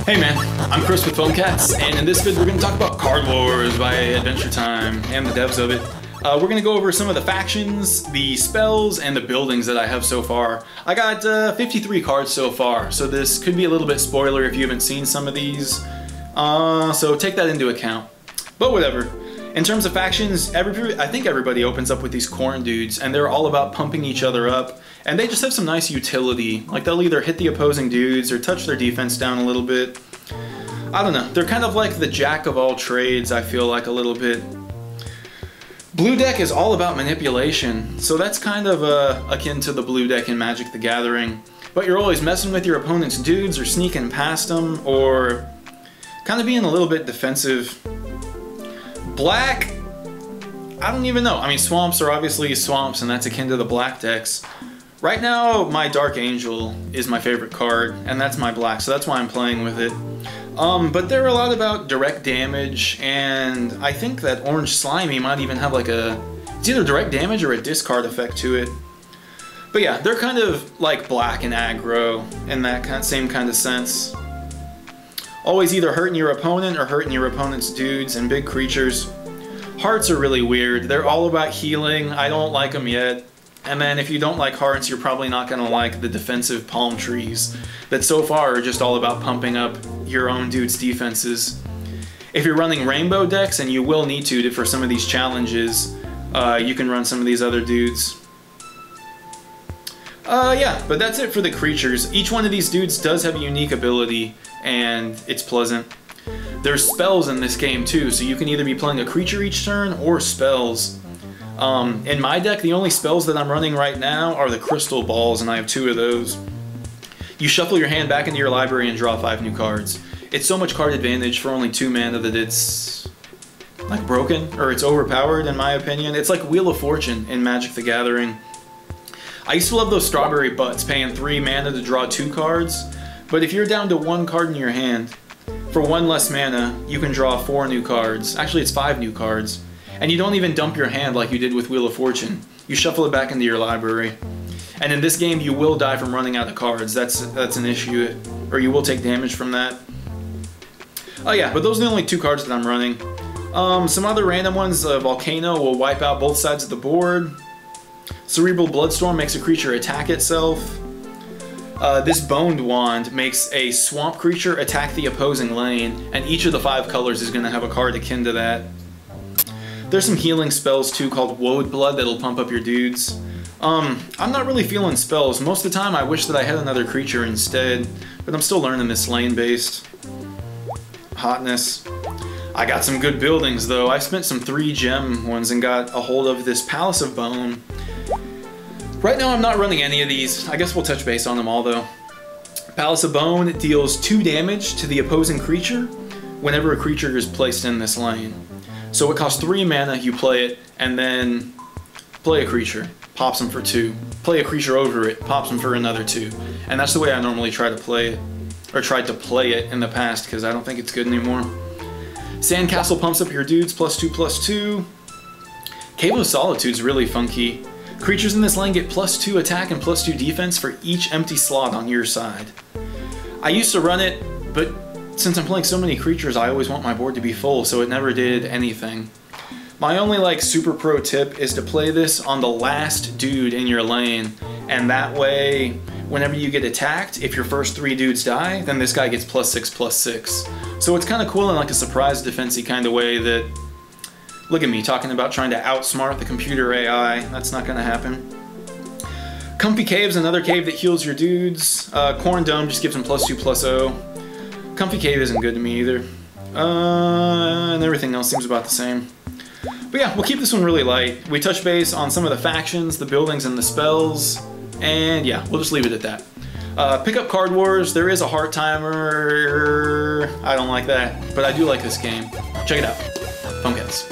Hey man, I'm Chris with Foamcats, and in this vid we're going to talk about Card Wars by Adventure Time and the devs of it. We're going to go over some of the factions, the spells, and the buildings that I have so far. I got 53 cards so far, so this could be a little bit spoiler if you haven't seen some of these. So take that into account. But whatever. In terms of factions, I think everybody opens up with these corn dudes, and they're all about pumping each other up. And they just have some nice utility. Like, they'll either hit the opposing dudes or touch their defense down a little bit. I don't know. They're kind of like the jack of all trades, I feel like, a little bit. Blue deck is all about manipulation, so that's kind of akin to the blue deck in Magic the Gathering. But you're always messing with your opponent's dudes or sneaking past them or kind of being a little bit defensive. Black, I don't even know. I mean, swamps are obviously swamps, and that's akin to the black decks. Right now, my Dark Angel is my favorite card, and that's my black, so that's why I'm playing with it. But they're a lot about direct damage, and I think that Orange Slimy might even have like it's either direct damage or a discard effect to it. But yeah, they're kind of like black and aggro in that same kind of sense. Always either hurting your opponent or hurting your opponent's dudes and big creatures. Hearts are really weird. They're all about healing. I don't like them yet. And then if you don't like hearts, you're probably not going to like the defensive palm trees that so far are just all about pumping up your own dude's defenses. If you're running rainbow decks, and you will need to for some of these challenges, you can run some of these other dudes. Yeah, but that's it for the creatures. Each one of these dudes does have a unique ability, and it's pleasant. There's spells in this game too, so you can either be playing a creature each turn or spells. In my deck, the only spells that I'm running right now are the Crystal Balls, and I have 2 of those. You shuffle your hand back into your library and draw 5 new cards. It's so much card advantage for only 2 mana that it's like broken, or it's overpowered in my opinion. It's like Wheel of Fortune in Magic the Gathering. I used to love those Strawberry Butts, paying 3 mana to draw 2 cards, but if you're down to 1 card in your hand, for 1 less mana, you can draw 4 new cards. Actually, it's 5 new cards. And you don't even dump your hand like you did with Wheel of Fortune. You shuffle it back into your library. And in this game, you will die from running out of cards. That's an issue, or you will take damage from that. Oh yeah, but those are the only 2 cards that I'm running. Some other random ones, Volcano will wipe out both sides of the board. Cerebral Bloodstorm makes a creature attack itself. This Boned Wand makes a swamp creature attack the opposing lane, and each of the 5 colors is going to have a card akin to that. There's some healing spells too called Woad Blood that'll pump up your dudes. I'm not really feeling spells. Most of the time I wish that I had another creature instead, but I'm still learning this lane-based hotness. I got some good buildings though. I spent some 3 gem ones and got a hold of this Palace of Bone. Right now I'm not running any of these. I guess we'll touch base on them all though. Palace of Bone deals 2 damage to the opposing creature whenever a creature is placed in this lane. So it costs 3 mana, you play it, and then play a creature, pops them for 2. Play a creature over it, pops them for another 2. And that's the way I normally try to play it, or tried to play it in the past, because I don't think it's good anymore. Sandcastle pumps up your dudes, +2/+2. Cave of Solitude's really funky. Creatures in this lane get +2 attack and +2 defense for each empty slot on your side. I used to run it, but since I'm playing so many creatures, I always want my board to be full, so it never did anything. My only super pro tip is to play this on the last dude in your lane, and that way, whenever you get attacked, if your first 3 dudes die, then this guy gets +6/+6. So it's kind of cool in like a surprise defense-y kind of way that, look at me talking about trying to outsmart the computer AI, that's not gonna happen. Comfy Cave's another cave that heals your dudes. Corn Dome just gives them +2/+0. Comfy Cave isn't good to me either. And everything else seems about the same. But yeah, we'll keep this one really light. We touch base on some of the factions, the buildings, and the spells. And yeah, we'll just leave it at that. Pick up Card Wars. There is a heart timer. I don't like that, but I do like this game. Check it out. Foamcats.